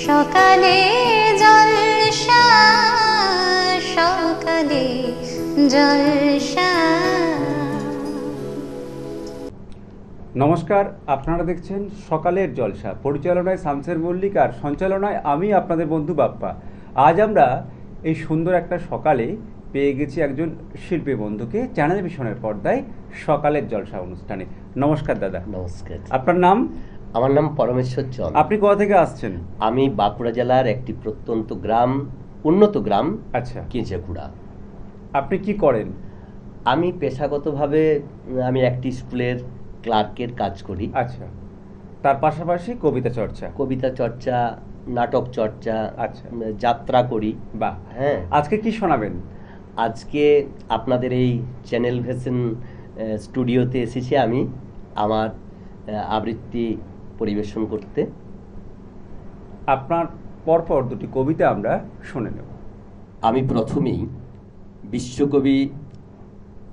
সকালে জলসা, সকালে জলসা। নমস্কার, আপনারা দেখছেন সকালের জলসা। পরিচালনায় শামসের মল্লিক আর সঞ্চালনায় আমি আপনাদের বন্ধু বাপ্পা। আজ আমরা এই সুন্দর একটা সকালে পেয়ে গেছি একজন শিল্পী বন্ধুকে চ্যানেল ভিশনের পর্দায় সকালের জলসা অনুষ্ঠানে। নমস্কার দাদা। নমস্কার। আপনার নাম? আমার নাম পরমেশ্বর চন্দ্র। আপনি কোথা থেকে আসছেন? আমি বাঁকুড়া জেলার একটি প্রত্যন্ত গ্রাম, উন্নত গ্রাম, আচ্ছা, কেঁচেকুড়া। আপনি কি করেন? আমি পেশাগতভাবে আমি একটি স্কুলের ক্লার্কের কাজ করি। আচ্ছা, তার পাশাপাশি কবিতা চর্চা, কবিতা চর্চা, নাটক চর্চা, আচ্ছা, যাত্রা করি। বাহ। হ্যাঁ, আজকে কি শোনাবেন? আজকে আপনাদের এই চ্যানেল ভিশন স্টুডিওতে এসেছি আমি আমার আবৃত্তি পরিবেশন করতে। আপনার পরপর দুটি কবিতা আমরা শুনে নেব। আমি প্রথমেই বিশ্বকবি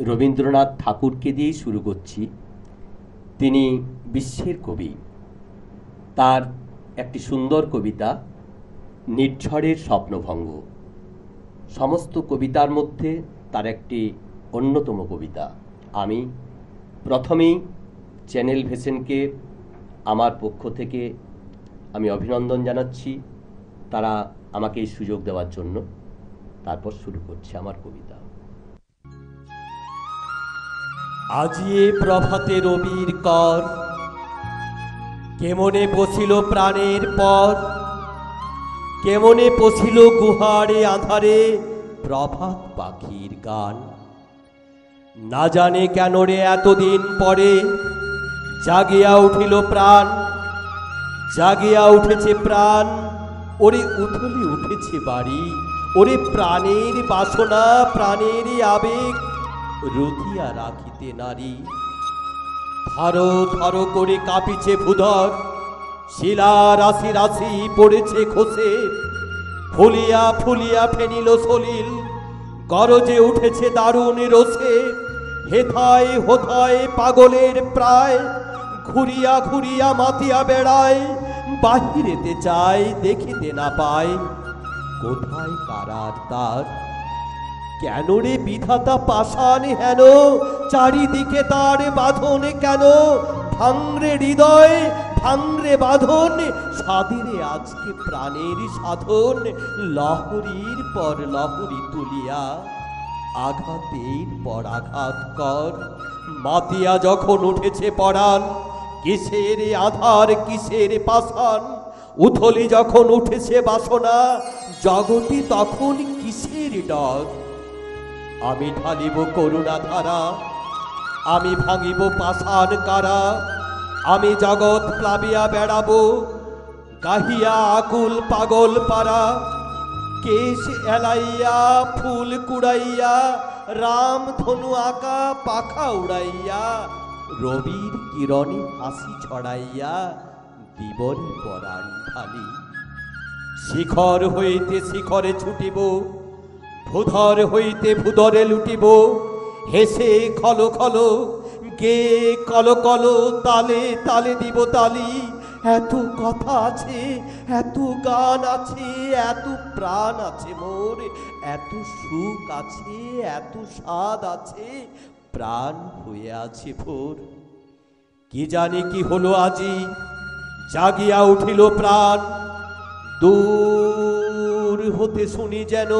রবীন্দ্রনাথ ঠাকুরকে দিয়েই শুরু করছি। তিনি বিশ্বের কবি। তার একটি সুন্দর কবিতা নির্ঝরের স্বপ্নভঙ্গ, সমস্ত কবিতার মধ্যে তার একটি অন্যতম কবিতা। আমি প্রথমেই চ্যানেল ভিশনকে আমার পক্ষ থেকে আমি অভিনন্দন জানাচ্ছি, তারা আমাকে এই সুযোগ দেওয়ার জন্য। তারপর শুরু করছি আমার কবিতা। আজি এ প্রভাতে রবির কর, কেমনে পছিল প্রাণের পর, কেমনে পছিল গুহারে আধারে প্রভাত পাখির গান। না জানে কেন রে এতদিন পরে জাগিয়া উঠিল প্রাণ, জাগিয়া উঠেছে প্রাণ। ওরে উথলি উঠেছে বাড়ি, ওরে প্রাণের বাসনা, প্রাণের আবেগ রুধিয়া রাখিতে নারী। ধরো ধরো করে কাঁপিছে ভূধর, শিলা রাশি রাশি পড়েছে খসে। ফুলিয়া ফুলিয়া ফেনিল সলিল, গরজে উঠেছে দারুণ রোষে। হেথায় হোথায় পাগলের প্রায়, ঘুরিয়া ঘুরিয়া মাতিয়া বেড়ায়। বাহিরেতে চাই দেখিতে না পায়, কোথায় কারার তার। কেন রে বিধাতা পাষাণ হেন, চারিদিকে তার বাঁধন কেন। ভাঙরে হৃদয় ভাঙরে বাঁধন, সাদিরে আজকে প্রাণের সাধন। লহরীর পর লহরী তুলিয়া আঘাতের পর আঘাত কর। মাতিয়া যখন উঠেছে পরাণ, কিসের আধার কিসের পাষাণ। উথলি যখন উঠেছে বাসনা, জগতে তখন কিসের ডর। আমি ঢালিব করুণা ধারা, আমি ভাঙিব পাষাণ কারা। আমি জগৎ প্লাবিয়া বেড়াবো, গাহিয়া আকুল পাগল পারা। কেশ এলাইয়া ফুল কুড়াইয়া, রাম ধনু আঁকা পাখা উড়াইয়া। রবির কিরণে হাসি ছড়াইয়া, দিবনে পরাণ ঢালি। শিখর হইতে শিখরে ছুটিব, ভূধর হইতে ভূধরে লুটিব। হেসে খলো খলো গে কলো কলো, তালে তালে দিব তালি। এত কথা আছে, এত গান আছে, এত প্রাণ আছে মোর। এত সুখ আছে, এত স্বাদ আছে, প্রাণ হয়ে আছে ভোর। কি জানি কি হলো আজি, জাগিয়া উঠিল প্রাণ। দূর হতে শুনি যেন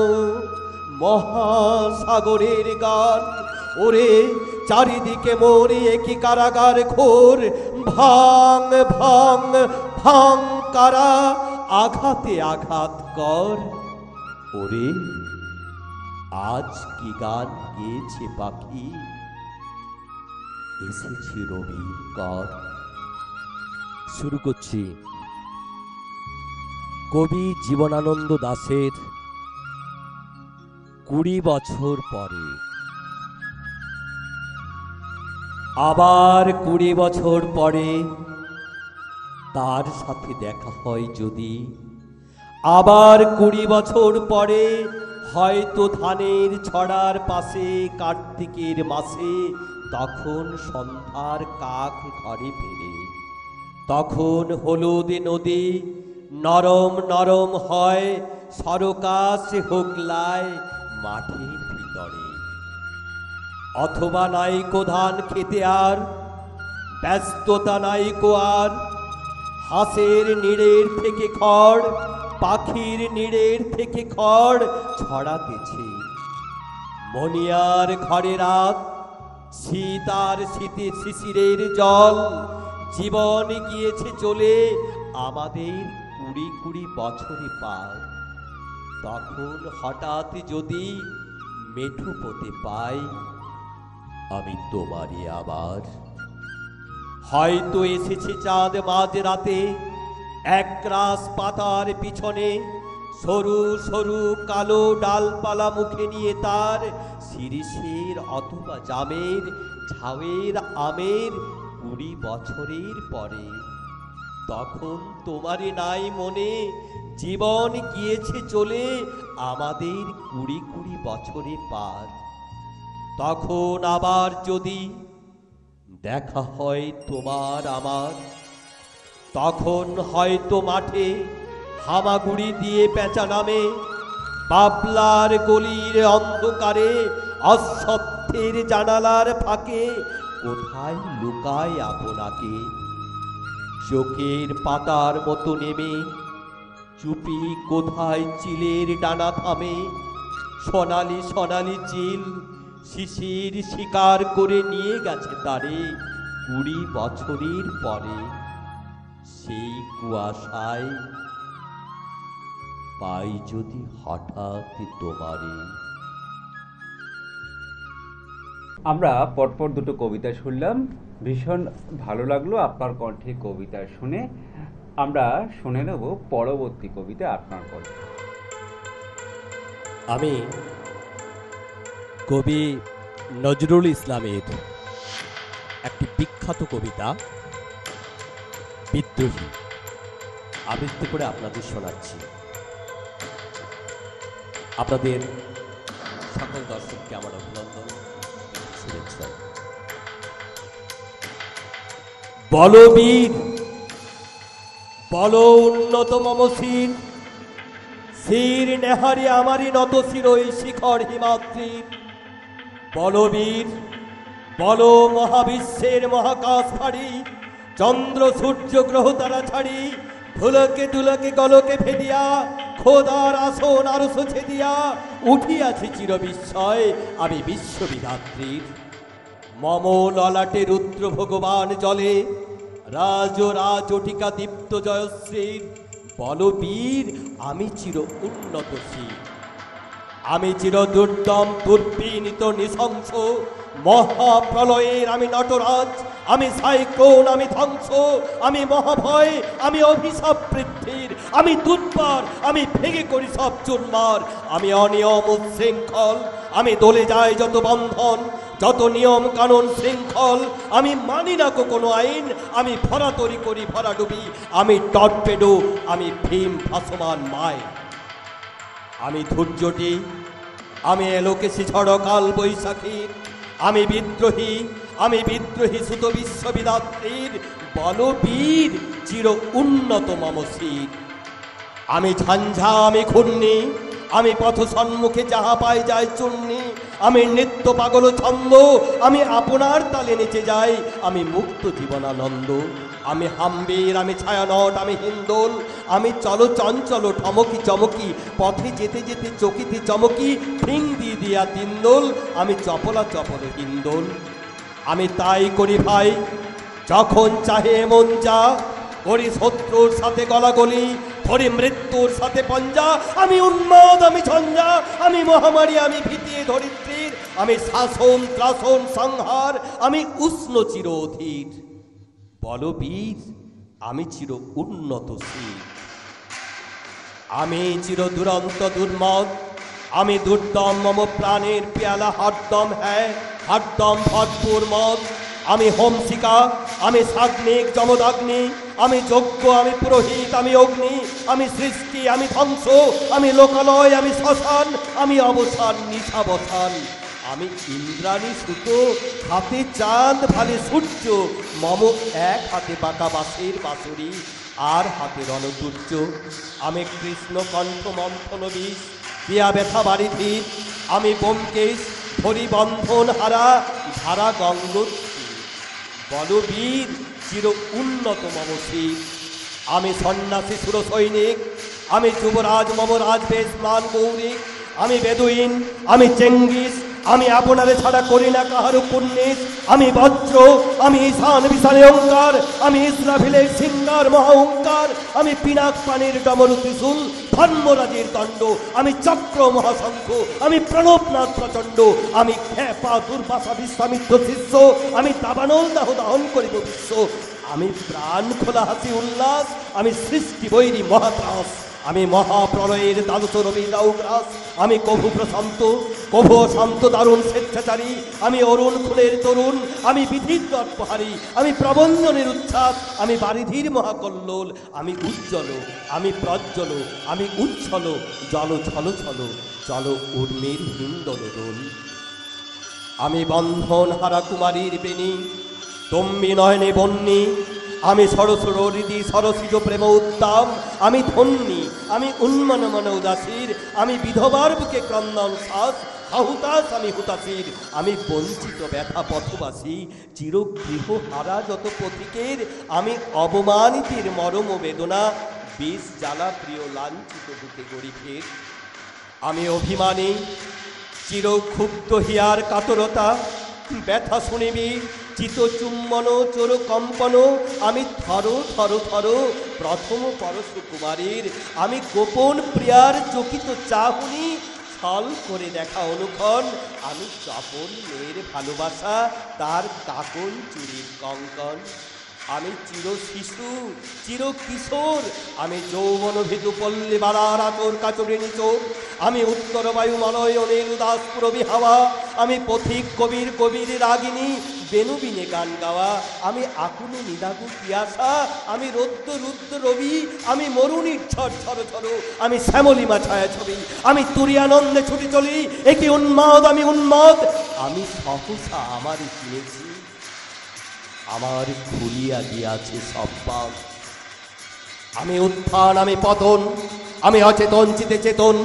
মহাসাগরের গান। ওরে চারিদিকে মোর একই কারাগার ঘোর। ভাঙ ভাঙ ভাঙ কারা, আঘাতে আঘাত কর। ওরে আজ কি গান গেয়েছে পাখি, এসেছে রবির কর। শুরু করছি কবি জীবনানন্দ দাশের 20 বছর পরে। আবার 20 বছর পরে তার সাথে দেখা হয় যদি। আবার 20 বছর পরে হয়তো ধানের ছড়ার পাশে কার্তিকের মাসে। তখন সন্ধ্যার কাক ঘরে ফেরে, তখন হলুদ নদী নরম নরম হয় সরকাশ হোগলায় মাঠের ভিতরে। অথবা নাইকো ধান খেতে আর ব্যস্ততা নাইকো আর, হাঁসের নিড়ের থেকে খড়, পাখির নিড়ের থেকে খড় ছড়াতেছে। মনিয়ার ঘরে রাত, শীত আর শীতে শিশিরের জল, জীবন গিয়েছে চলে আমাদের 20 বছরে পার। তখন হঠাৎ যদি মেঠু পথে পাই আমি তোমারই আবার। হয়তো এসেছে চাঁদ মাঝ রাতে একরাশ পাতার পিছনে, সরু সরু কালো ডালপালা মুখে নিয়ে তার শিরিষের অথবা জামের ঝাউয়ের আমের 20 বছরের পরে। তখন তোমারই নাই মনে জীবন গিয়েছে চলে আমাদের 20 বছরে পার। তখন আবার যদি দেখা হয় তোমার আমার, তখন হয়তো মাঠে হামাগুড়ি দিয়ে পেঁচা নামে, বাবলার গলির অন্ধকারে অসত্যের জানালার ফাঁকে কোথায় লুকায় আপনাকে। চোখের পাতার মতো নেমে চুপি কোথায় চিলের ডানা থামে, সোনালি সোনালি চিল শিশির শিকার করে নিয়ে গেছে তারে 20 বছরের পরে। সেই কুয়াশায় পাই যদি হঠাৎ তোমারে। আমরা পরপর দুটো কবিতা শুনলাম, ভীষণ ভালো লাগলো আপনার কণ্ঠে কবিতা শুনে। আমরা শুনে নেব পরবর্তী কবিতা আপনার কণ্ঠে। আমি কবি নজরুল ইসলামের একটি বিখ্যাত কবিতা বিদ্রোহী আবৃত্তি করে আপনাদের শোনাচ্ছি। আপনাদের সকল দর্শককে আমার অভিনন্দন, শুভেচ্ছা। বলো বীর, বলো উন্নত মম শির, শির নেহারি আমারই নত শিরই শিখর হিমাদ্রির। বলো বীর, বলো মহাবিশ্বের মহাকাশ ফাড়ি, চন্দ্র সূর্য গ্রহ তারা ছাড়ি, ধুলকে ধুলকে গলকে ফেলিয়া খোদার আসন আরশ ছেদিয়া উঠিয়াছি চির বিস্ময় আমি বিশ্ববিধাত্রীর। মম ললাটে রুদ্র ভগবান জলে রাজ রাজটিকা দীপ্ত জয়শ্রীর। বল বীর, আমি চির উন্নত শির, আমি চির দুর্দম দুর্বিনীত নৃশংস, মহাপ্রলয়ের আমি নটরাজ, আমি সাইক্লোন, আমি ধ্বংস, আমি মহাভয়, আমি অভিশাপ বৃদ্ধির, আমি দুর্বার, আমি ভেঙে করি সব চুরমার, আমি অনিয়ম উচ্ছৃঙ্খল, আমি দলে যাই যত বন্ধন, যত নিয়ম কানুন শৃঙ্খল, আমি মানি না কোনো আইন, আমি ভরাতরি করি ভরাডুবি, আমি টর্পেডো, আমি ভীম ভাসমান মায়। আমি ধৈর্যটি, আমি এলোকেশি ঝড় কাল বৈশাখীর, আমি বিদ্রোহী, আমি বিদ্রোহী সুত বিশ্ববিধাত্রীর। বল বীর, চির উন্নত মম শির। আমি ঝঞ্ঝা, আমি ঘূর্ণি, আমি পথ সম্মুখে যাহা পাই যায় চূর্ণি, আমি নৃত্য পাগল ছন্দ, আমি আপনার তালে নেচে যাই, আমি মুক্ত জীবনানন্দ। আমি হাম্বির, আমি ছায়ানট, আমি হিন্দোল, আমি চলো চঞ্চল ঠমকি চমকি, পথে যেতে যেতে চকিতে চমকি, ফিং দিয়ে দিয়া তিন্দোল, আমি চপলা চপল হিন্দোল। আমি তাই করি ভাই যখন চাহে মন যা, করি শত্রুর সাথে গলাগলি, ধরি মৃত্যুর সাথে পঞ্জা, আমি উন্মাদ, আমি ঝঞ্ঝা, আমি মহামারী, আমি ভীতি ধরিত্রীর, আমি শাসন ত্রাসন সংহার, আমি উষ্ণ চির অধীর। বল বীর, আমি চির উন্নত শির, আমি চির দুরন্ত দুর্মদ, আমি দুর্দম মম প্রাণের পেয়ালা হরদম হ্যাঁ হরদম ভরপুর মদ। আমি হোমশিকা, আমি সাগ্নিক যমদাগ্নি, আমি যজ্ঞ, আমি পুরোহিত, আমি অগ্নি, আমি সৃষ্টি, আমি ধ্বংস, আমি লোকালয়, আমি শ্মশান, আমি অবসান নিশাবসান। আমি ইন্দ্রাণী সুত, হাতে চাঁদ ভালে সূর্য, মম এক হাতে বাঁকা বাঁশের বাঁশুরি, আর হাতে রণতুর্য। আমি কৃষ্ণ কণ্ঠ মন্থন বিষ, দিয়া ব্যথা বাড়িধীর। আমি ব্যোমকেশ ধরি বন্ধন হারা, ধারা গঙ্গোত্রী। বলবীর চির উন্নত মম শির। আমি সন্ন্যাসী সুর সৈনিক, আমি যুবরাজ মম রাজবেশ ম্লান গৌরিক। আমি বেদুইন, আমি চেঙ্গিস, আমি আপনারে ছাড়া করি না কাহারও পুণ্যিস। আমি বজ্র, আমি ঈশান বিশানে ওঙ্কার, আমি ইসরাফিলের সিঙ্গার মহাওঙ্কার। আমি পিনাক পানির ডমরু ত্রিশূল, ধর্মরাজের দণ্ড। আমি চক্র মহাশঙ্খ, আমি প্রণবনাথ প্রচণ্ড। আমি খেপা দুর্বাসা বিশ্বামিত্র শিষ্য, আমি দাবানল দাহ দহন করিব বিশ্ব। আমি প্রাণ খোলা হাসি উল্লাস, আমি সৃষ্টি বৈরী মহাত্রাস। আমি মহাপ্রলয়ের দ্বাদশ রবি দাউগ্রাস। আমি কভু প্রশান্ত, কভু শান্ত দারুণ স্বেচ্ছাচারী। আমি অরুণ ফুলের তরুণ, আমি বিধির দর্পহারী। আমি প্রবঞ্জনের উচ্ছ্বাস, আমি বারিধির মহাকল্লোল। আমি উজ্জ্বল, আমি প্রজ্জ্বল, আমি উচ্ছল। জল ছল ছল, জল উর্মির হিন্দল দোল। আমি বন্ধন হারা কুমারীর বেণী, তম্বি নয়নে বন্যী। আমি সরসর হৃদি সরসিজ প্রেম উত্তম। আমি ধন্যী, আমি উন্মন মন উদাসীর। আমি বিধবার বুকে ক্রন্দন শ্বাস, হাহুতাস আমি হুতাসীর। আমি বঞ্চিত ব্যথা পথবাসী, চিরগৃহ হারা যত পথিকের। আমি অবমানিতের মরম বেদনা, বিষ জ্বালা প্রিয় লাঞ্ছিত বুকে গরিবের। আমি অভিমানী, চিরক্ষুব্ধ হিয়ার কাতরতা। ব্যথা শুনিবি চিত চুম্বন চোর কম্পন। আমি থর থর থর প্রথম পরশ কুমারীর। আমি গোপন প্রিয়ার চকিত চাহুনি, ছল করে দেখা অনুক্ষণ। আমি চপল মেয়ের ভালোবাসা, তার কাকন চুরির কঙ্কন। আমি চির শিশু, চির কিশোর। আমি যৌবন ভীতু পল্লী বালার আচর কাচরে নিচোর। আমি উত্তর বায়ু মলয় অনিল উদাস পুরবী হাওয়া। আমি পথিক কবির কবির রাগিনী, বেনুবিনে গান গাওয়া। আমি আকুল নিদাগু পিয়াসা, আমি রৌদ্র রুদ্র রবি। আমি মরুণীর ঝড় ঝড় ঝড়, আমি শ্যামলিমা ছায়া ছবি। আমি তুরিয়ানন্দে ছুটি চলি, একি উন্মাদ আমি উন্মাদ। আমি সহসা আমারই চিনেছি, আমার খুলিয়া গিয়াছে সব বাঁধ। আমি উত্থান, আমি পতন, আমি অচেতন চিতে চেতন।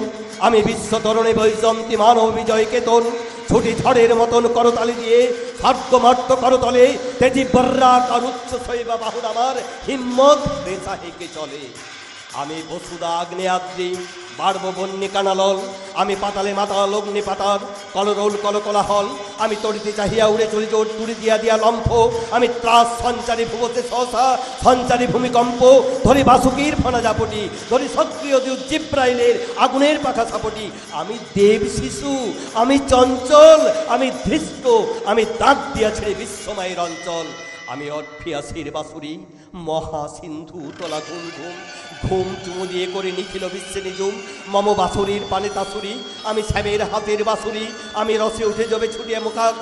আমি বিশ্বতরণে বৈজন্তী মানব বিজয় কেতন। ছুটি ঝড়ের মতন করতালি দিয়ে স্বর্গমর্ত করতলে, তেজি বর্রা কারুচ্চ শৈবা বাহুর আমার হিম্মত রেসা হেঁকে চলে। আমি বসুদা আগ্নেয়াদ্রি, বাড়ব বন্যে কানালল। আমি পাতালে মাতাল অগ্নি পাতার, কলরোল কলকলাহল। আমি তড়িতে চাহিয়া উড়ে চলি জোর তুড়ি দিয়া দিয়া লম্ফ। আমি ত্রাস সঞ্চারী ভুবতে সহসা, সঞ্চারী ভূমিকম্প। ধরি বাসুকির ফনা জাপটি, ধরি সক্রিয় জিব্রাইলের আগুনের পাখা সাপটি। আমি দেব শিশু, আমি চঞ্চল, আমি ধৃষ্ট। আমি দাঁত দিয়া ছেড়ে বিশ্বময়ের অঞ্চল। আমি অর্ফিয়াসের বাসুরি, মহাসিন্ধু তোলা ঘুম ঘুম। ঘুম চুমু দিয়ে করে নিখিল বিশ্বে নিজুম। মম বাসুরির পানে তাসুরি, আমি শ্যামের হাতের বাসুরি। আমি রসে উঠে যাবে ছুটিয়া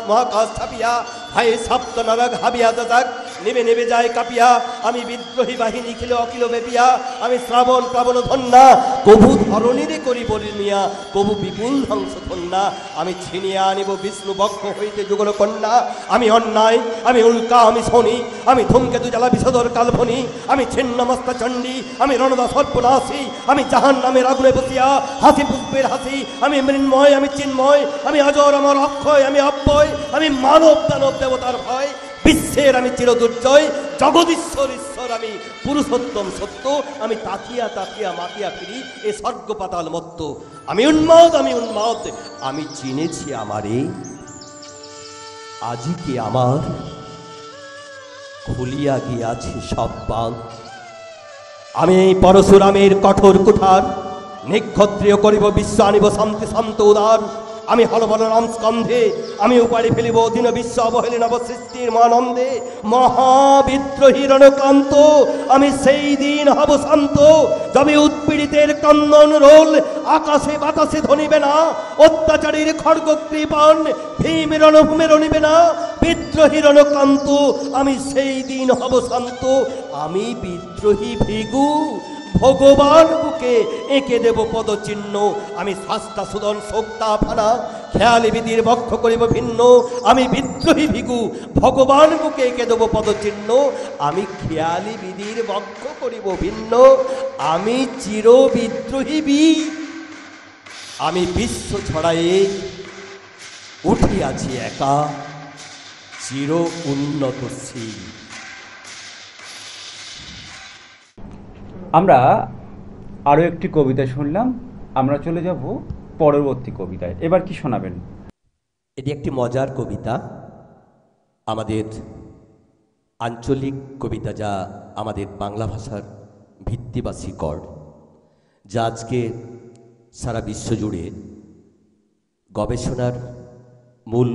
মহাকাশ ছাপিয়া। ভাইয়ে সপ্ত নরক হাবিয়া দাদাক, নেবে নেবে যায় কাপিয়া। আমি বিদ্রোহী বাহিনী খিল অকিল বেপিয়া। আমি শ্রাবণ প্লাবন ধন্যা, কভু ধরণীরে করি বলিনিয়া, কভু বিপুল ধ্বংস ধন্যা। আমি ছিনিয়া আনিব বিষ্ণু বক্ষ হইতে যুগল কন্যা। আমি অন্যায়, আমি উল্কা, আমি শনি। আমি ধূমকেতু জ্বালা বিষধর কালভনি। আমি ছিন্নমস্তা চণ্ডী, আমি রণদা সর্বনাশী। আমি জাহান নামের আগুনে বসিয়া হাসি পুষ্পের হাসি। আমি মৃন্ময়, আমি চিন্ময়। আমি অজর, আমার অক্ষয়, আমি অব্যয়। আমি মানব দানব দেবতার ভয়। বিশ্বের আমি চিরদুর্জয়, জগদীশ্বর ঈশ্বর আমি পুরুষোত্তম সত্য। আমি তাকিয়া তাকিয়া মাতিয়া ফিরি এ স্বর্গ পাতাল মত্ত। আমি উন্মাদ, আমি উন্মাদ। আমি চিনেছি আমারে, আজিকে আমার খুলিয়া গিয়াছে সব বাঁধ। আমি এই পরশুরামের কঠোর কুঠার, নিক্ষত্রিয় করিব বিশ্ব, আনিব শান্তি শান্ত উদার। আমি হলবল রাম স্কন্ধে, আমি উপাড়ি ফেলিব দিন বিশ্ব অবহেলে নব সৃষ্টির মানন্দে। মহাবিদ্রোহী রণকান্ত, আমি সেই দিন হব শান্ত, যবে উৎপীড়িতের কন্দন রোল আকাশে বাতাসে ধনিবে না। অত্যাচারীর খড়গ কৃপান ভীম রণভূমে রণিবে না। বিদ্রোহী রণকান্ত, আমি সেই দিন হব শান্ত। আমি বিদ্রোহী ভৃগু, ভগবান বুকে এঁকে দেব পদচিহ্ন। আমি শাস্তা সুদন শোক্তা ফানা খেয়ালি বিধির বক্ষ করিব ভিন্ন। আমি বিদ্রোহী ভিগু ভগবান বুকে এঁকে দেব পদচিহ্ন। আমি খেয়ালি বিধির বক্ষ করিব ভিন্ন। আমি চির বিদ্রোহী বীর। আমি বিশ্ব ছড়ায়ে উঠিয়াছি একা, চির উন্নতশীল। আমরা আরও একটি কবিতা শুনলাম, আমরা চলে যাব পরবর্তী কবিতায়। এবার কি শোনাবেন? এটি একটি মজার কবিতা, আমাদের আঞ্চলিক কবিতা, যা আমাদের বাংলা ভাষার ভিত্তি বা শিকড়, যা আজকে সারা বিশ্বজুড়ে গবেষণার মূল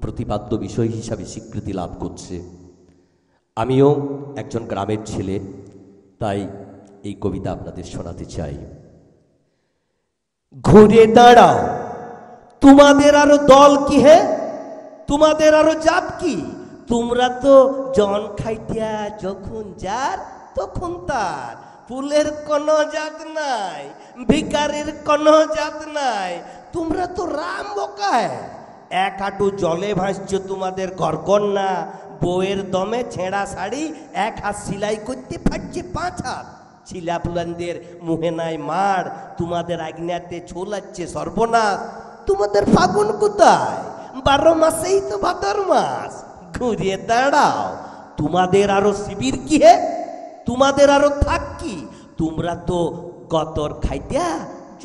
প্রতিপাদ্য বিষয় হিসাবে স্বীকৃতি লাভ করছে। আমিও একজন গ্রামের ছেলে, তাই এই কবিতা আপনাদের শোনাতে চাই। ঘুরে দাঁড়াও, তোমাদের আরো দল কি হে, তোমাদের আরো জাত কি? তোমরা তো জন খাইটিয়া যখন যার তখন তার। ফুলের কোনো জাত নাই, ভিকারির কোনো জাত নাই। তোমরা তো রাম বোকায়, এক হাঁটু জলে ভাসছো তোমাদের ঘরকন্যা। বউয়ের দমে ছেঁড়া শাড়ি, এক হাত সেলাই করতে ফাটছে 5 হাত। ছিলা ফুলানদের মুহে নাই মার, তোমাদের আগ্নেয়াতে ছোলাচ্ছে সর্বনাশ। তোমাদের ফাগুন কোথায়? 12 মাসেই তো ভাদর মাস। ঘুরে দাঁড়াও, তোমাদের আরো শিবির কি হে, তোমাদের আরো থাক কি? তোমরা তো গতর খাইতা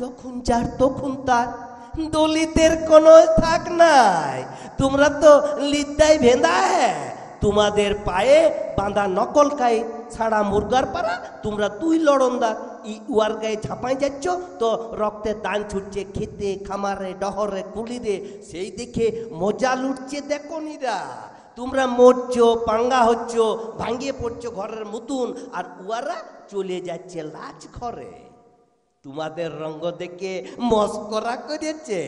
যখন যার তখন তার। দলিতের কোনো থাক নাই, তোমরা তো লিদ্দাই ভেন্দা হে। তোমাদের পায়ে বাঁধা নকল গায়ে ছাড়া মুরগার পাড়া। তোমরা 2 লড়নদার, উয়ার গায়ে ছাপাই যাচ্ছ তো রক্তের দান ছুটছে খেতে খামারে ডহরে কুলিরে। সেই দেখে মজা লুটছে দেখনিরা। তোমরা মরছো, পাঙ্গা হচ্ছ, ভাঙিয়ে পড়ছো ঘরের মতন, আর উয়ারা চলে যাচ্ছে লাজ ঘরে। তোমাদের রঙ্গ দেখে মস্করা করেছে,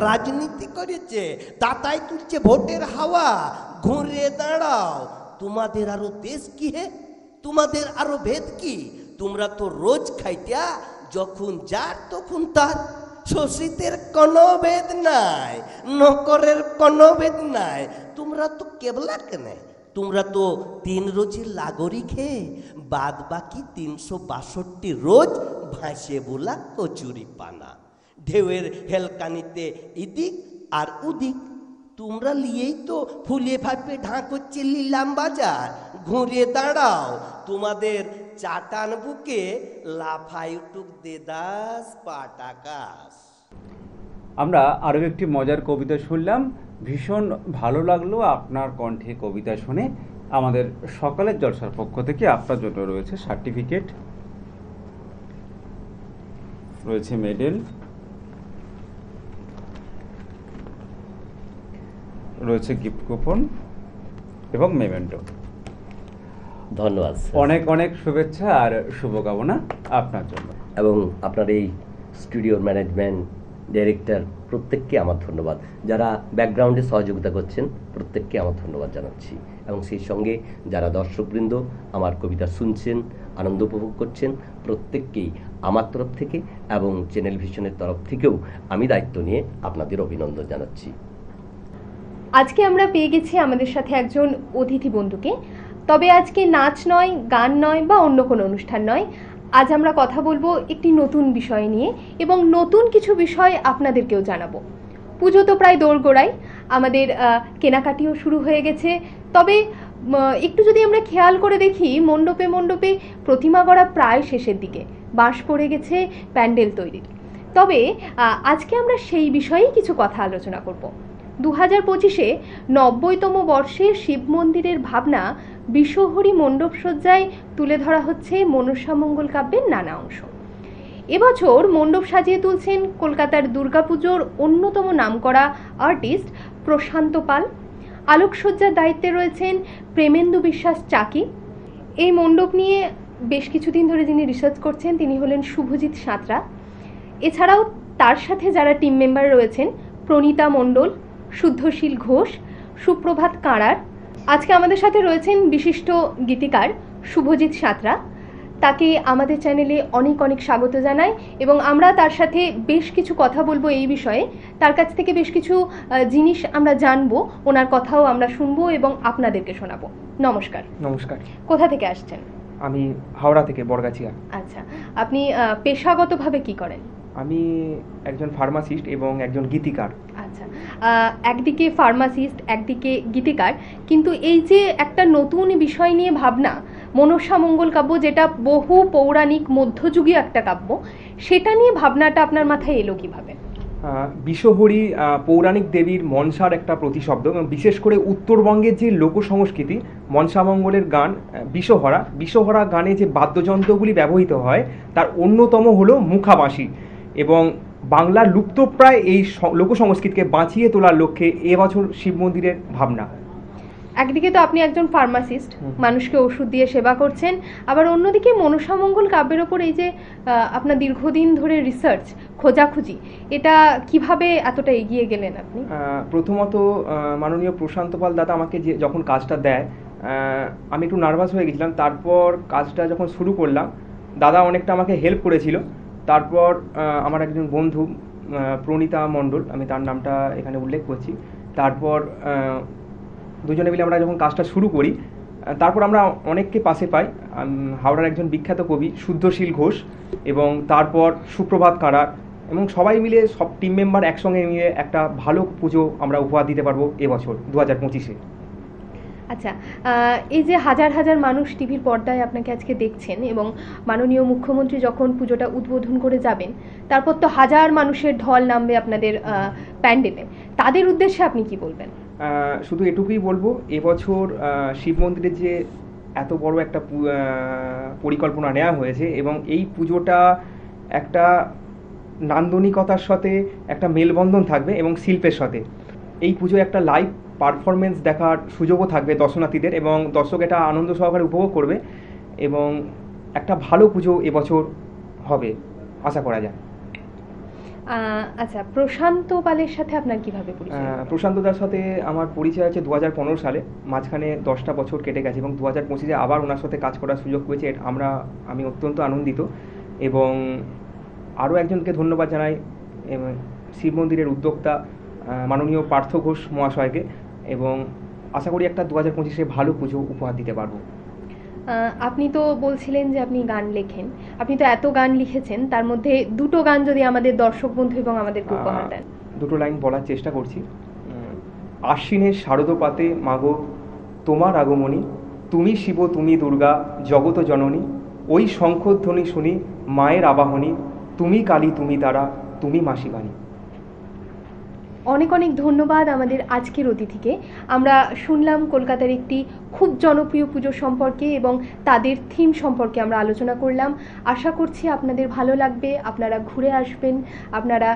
রাজনীতি করেছে, তাতাই তুলছে ভোটের হাওয়া। ঘুরে দাঁড়াও, তোমাদের আরো দেশ কি হে, তোমাদের আরো ভেদ কি? তোমরা তো রোজ খাইতা যখন যার তখন তার। শোষিতের কোনো ভেদ নাই, নকরের কোনো ভেদ নাই। তোমরা তো কেবলা কেনে, তোমরা তো 3 রোজের লাগরি খেয়ে বাদ বাকি 362 রোজ ভাসে বোলা কচুরি পানা। ঢেউয়ের হেলকানিতে ইদিক আর উদিক। তোমরা লিয়েই তো ফুলে ফাঁপে ঢাক হচ্ছে লিলাম বাজার। ঘুরে দাঁড়াও, তোমাদের চাটান বুকে লাফাই উঠুক দেদাস পাটাকাস। আমরা আরও একটি মজার কবিতা শুনলাম, ভীষণ ভালো লাগলো আপনার কণ্ঠে কবিতা শুনে। আমাদের সকালের জলসার পক্ষ থেকে আপনার জন্য রয়েছে সার্টিফিকেট, রয়েছে মেডেল, রয়েছে গিফট কুপন এবং মেমেন্টো। ধন্যবাদ। অনেক অনেক শুভেচ্ছা আর শুভকামনা আপনার জন্য। এবং আপনার এই স্টুডিওর ম্যানেজমেন্ট, ডাইরেক্টর প্রত্যেককে আমার ধন্যবাদ। যারা ব্যাকগ্রাউন্ডে সহযোগিতা করছেন প্রত্যেককে আমার ধন্যবাদ জানাচ্ছি। এবং সেই সঙ্গে যারা দর্শকবৃন্দ আমার কবিতা শুনছেন, আনন্দ উপভোগ করছেন, প্রত্যেককেই আমার তরফ থেকে এবং চ্যানেল ভিশনের তরফ থেকেও আমি দায়িত্ব নিয়ে আপনাদের অভিনন্দন জানাচ্ছি। আজকে আমরা পেয়ে গেছি আমাদের সাথে একজন অতিথি বন্ধুকে। তবে আজকে নাচ নয়, গান নয় বা অন্য কোনো অনুষ্ঠান নয়, আজ আমরা কথা বলবো একটি নতুন বিষয় নিয়ে এবং নতুন কিছু বিষয় আপনাদেরকেও জানাবো। পুজো তো প্রায় দোরগোড়ায়, আমাদের কেনাকাটিও শুরু হয়ে গেছে। তবে একটু যদি আমরা খেয়াল করে দেখি, মণ্ডপে মণ্ডপে প্রতিমা গড়া প্রায় শেষের দিকে, বাঁশ পড়ে গেছে প্যান্ডেল তৈরির। তবে আজকে আমরা সেই বিষয়েই কিছু কথা আলোচনা করব। 2025-এ 90তম বর্ষে শিব মন্দিরের ভাবনা বিশ্বহরি মণ্ডপ সজ্জায় তুলে ধরা হচ্ছে মনসা মঙ্গল কাব্যের নানা অংশ। এবছর মণ্ডপ সাজিয়ে তুলছেন কলকাতার দুর্গাপুজোর অন্যতম নামকরা আর্টিস্ট প্রশান্ত পাল। আলোকসজ্জার দায়িত্বে রয়েছেন প্রেমেন্দু বিশ্বাস চাকি। এই মণ্ডপ নিয়ে বেশ কিছুদিন ধরে যিনি রিসার্চ করছেন তিনি হলেন শুভজিৎ সাঁতরা। এছাড়াও তার সাথে যারা টিম মেম্বার রয়েছেন, প্রণীতা মণ্ডল, শুদ্ধশীল ঘোষ, সুপ্রভাত কাঁড়ার। আজকে আমাদের সাথে রয়েছেন বিশিষ্ট গীতিকার শুভজিৎ সাঁতরা। তাকে আমাদের চ্যানেলে অনেক অনেক স্বাগত জানাই এবং আমরা তার সাথে বেশ কিছু কথা বলবো এই বিষয়ে। তার কাছ থেকে বেশ কিছু জিনিস আমরা জানবো, ওনার কথাও আমরা শুনবো এবং আপনাদেরকে শোনাবো। নমস্কার। নমস্কার, কোথা থেকে আসছেন? আমি হাওড়া থেকে, বরগাছিয়া। আচ্ছা, আপনি পেশাগতভাবে কি করেন? আমি একজন ফার্মাসিস্ট এবং একজন গীতিকার। আচ্ছা, একদিকে ফার্মাসিস্ট, একদিকে গীতিকার, কিন্তু এই যে একটা নতুন বিষয় নিয়ে ভাবনা, মনসা মঙ্গল কাব্য, যেটা বহু পৌরাণিক মধ্যযুগীয় একটা কাব্য, সেটা নিয়ে ভাবনাটা আপনার মাথায় এলো কিভাবে? বিশ্বহরি পৌরাণিক দেবীর মনসার একটা প্রতিশব্দ, এবং বিশেষ করে উত্তরবঙ্গের যে লোক সংস্কৃতি, মনসামঙ্গলের গান বিশ্বহরা গানে যে বাদ্যযন্ত্রগুলি ব্যবহৃত হয় তার অন্যতম হলো মুখাবাঁশি, এবং বাংলার লুপ্তপ্রায় এই লোক সংস্কৃতিকে বাঁচিয়ে তোলার লক্ষ্যে এবছর শিব মন্দিরের ভাবনা। একদিকে তো আপনি একজন ফার্মাসিস্ট, মানুষকে ওষুধ দিয়ে সেবা করছেন, আবার অন্যদিকে মনসামঙ্গল কাব্যের ওপর এই যে আপনার দীর্ঘদিন ধরে রিসার্চ, খোঁজাখুঁজি, এটা কিভাবে এতটা এগিয়ে গেলেন আপনি? প্রথমত মাননীয় প্রশান্ত পাল দাদা আমাকে যখন কাজটা দেয়, আমি একটু নার্ভাস হয়ে গেছিলাম। তারপর কাজটা যখন শুরু করলাম, দাদা অনেকটা আমাকে হেল্প করেছিল। তারপর আমার একজন বন্ধু প্রণীতা মণ্ডল, আমি তার নামটা এখানে উল্লেখ করছি, তারপর দুজনে মিলে আমরা যখন কাজটা শুরু করি, তারপর আমরা অনেককে পাশে পাই। হাওড়ার একজন বিখ্যাত কবি শুদ্ধশীল ঘোষ, এবং তারপর সুপ্রভাত কারার, এবং সবাই মিলে, সব টিম মেম্বার একসঙ্গে মিলে একটা ভালো পুজো আমরা উপহার দিতে পারবো এবছর 2025-এ। আচ্ছা, এই যে হাজার হাজার মানুষ টিভির পর্দায় আপনাকে আজকে দেখছেন, এবং মাননীয় মুখ্যমন্ত্রী যখন পুজোটা উদ্বোধন করে যাবেন, তারপর তো হাজার মানুষের ঢল নামবে আপনাদের প্যান্ডেলে, তাদের উদ্দেশ্যে আপনি কি বলবেন? শুধু এটুকুই বলবো, এবছর শিব মন্দিরের যে এত বড় একটা পরিকল্পনা নেওয়া হয়েছে, এবং এই পুজোটা একটা নান্দনিকতার সাথে একটা মেলবন্ধন থাকবে এবং শিল্পের সাথে। এই পুজোয় একটা লাইভ পারফরমেন্স দেখার সুযোগও থাকবে দর্শনার্থীদের, এবং দর্শক এটা আনন্দ সহকারে উপভোগ করবে, এবং একটা ভালো পুজো এবছর হবে আশা করা যায়। আচ্ছা, প্রশান্ত পালের সাথে আপনার কিভাবে পরিচয়? প্রশান্ত দার সাথে আমার পরিচয় আছে 2015 সালে, মাঝখানে 10টা বছর কেটে গেছে, এবং 2025-এ আবার ওনার সাথে কাজ করার সুযোগ পেয়েছে। আমি অত্যন্ত আনন্দিত, এবং আরও একজনকে ধন্যবাদ জানাই শিব মন্দিরের উদ্যোক্তা মাননীয় পার্থ ঘোষ মহাশয়কে, এবং আশা করি একটা 2025-এ ভালো পুজো উপহার দিতে পারবো। আপনি তো বলছিলেন যে আপনি গান লেখেন, আপনি তো এত গান লিখেছেন, তার মধ্যে দুটো গান যদি আমাদের দর্শক বন্ধু এবং আমাদেরকে উপহার দেন। দুটো লাইন বলার চেষ্টা করছি। আশ্বিনের শারদপাতে মাগো তোমার আগমনী, তুমি শিব তুমি দুর্গা জগত জননী, ওই শঙ্খধ্বনি শুনি মায়ের আবাহনী, তুমি কালী তুমি তারা তুমি মা শিবানী। অনেক অনেক ধন্যবাদ আমাদের আজকের অতিথিকে। আমরা শুনলাম কলকাতার একটি খুব জনপ্রিয় পুজো সম্পর্কে এবং তাদের থিম সম্পর্কে আমরা আলোচনা করলাম। আশা করছি আপনাদের ভালো লাগবে, আপনারা ঘুরে আসবেন, আপনারা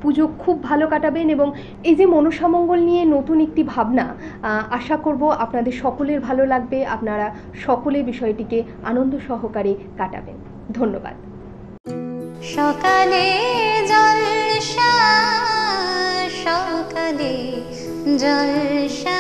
পুজো খুব ভালো কাটাবেন, এবং এই যে মনসামঙ্গল নিয়ে নতুন একটি ভাবনা, আশা করব আপনাদের সকলের ভালো লাগবে, আপনারা সকলে বিষয়টিকে আনন্দ সহকারে কাটাবেন। ধন্যবাদ। সকালে জলসা, সকালে জলসা।